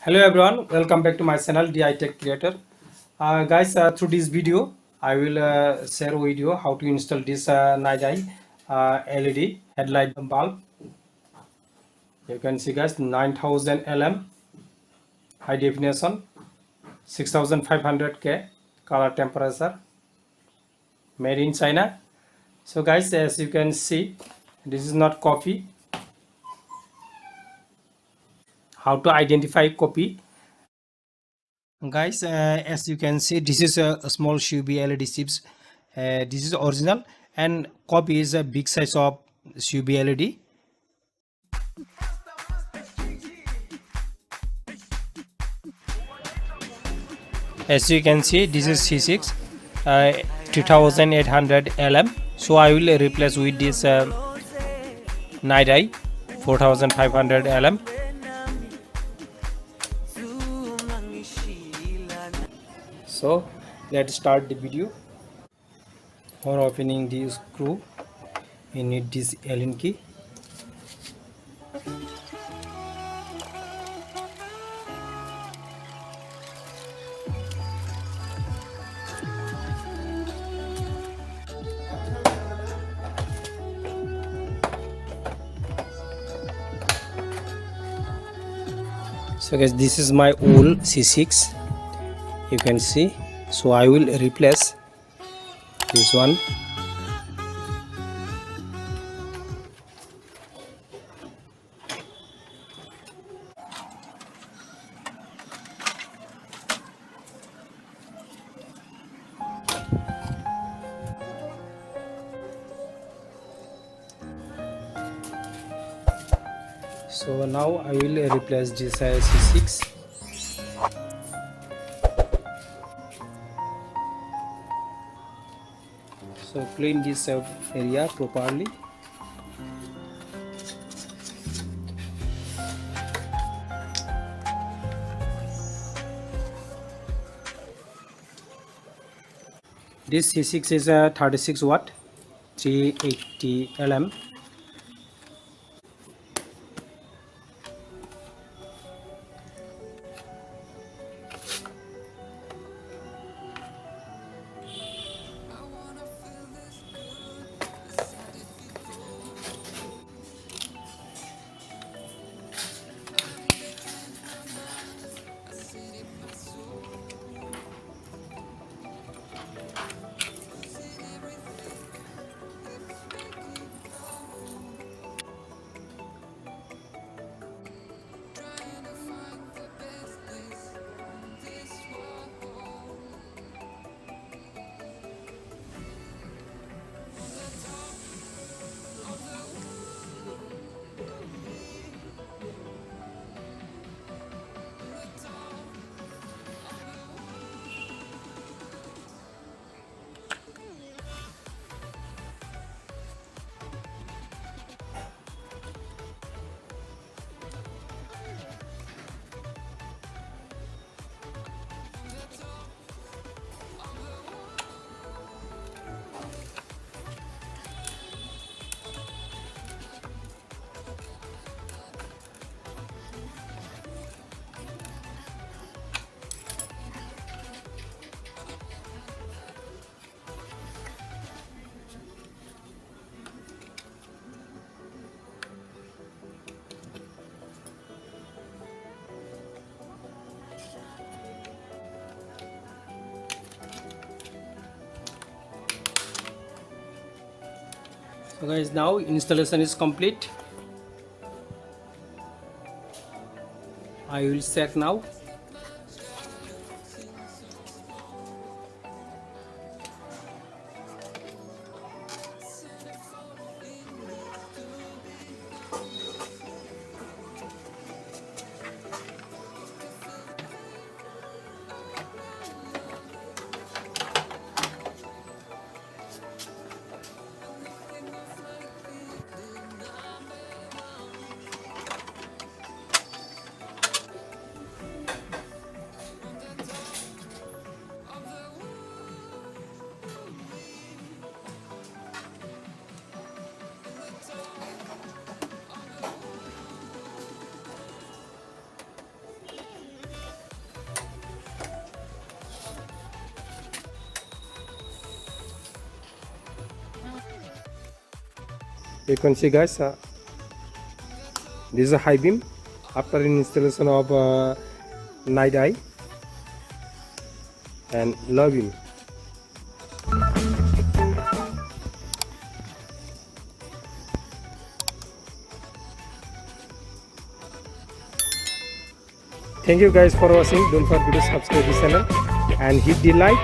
Hello everyone, welcome back to my channel DI Tech Creator. Guys, through this video, I will share with you how to install this NIGHTEYE LED headlight bulb. You can see guys, 9000 lm high definition, 6500K color temperature, made in China. So guys, as you can see, this is not copy. How to identify copy? Guys, as you can see, this is a small CUV LED chips. This is original, and copy is a big size of CUV LED. As you can see, this is C6 2800 lm. So I will replace with this NIGHTEYE 4500 lm. So let's start the video. For opening the screw, we need this Allen key. So guys, this is my old C6, you can see. So I will replace this one. So now I will replace this C6. So clean this area properly. This C6 is a 36 watt 380 lm. So guys, now installation is complete. I will check now. You can see, guys, this is a high beam after installation of night eye and low beam. Thank you guys for watching. Don't forget to subscribe this channel and hit the like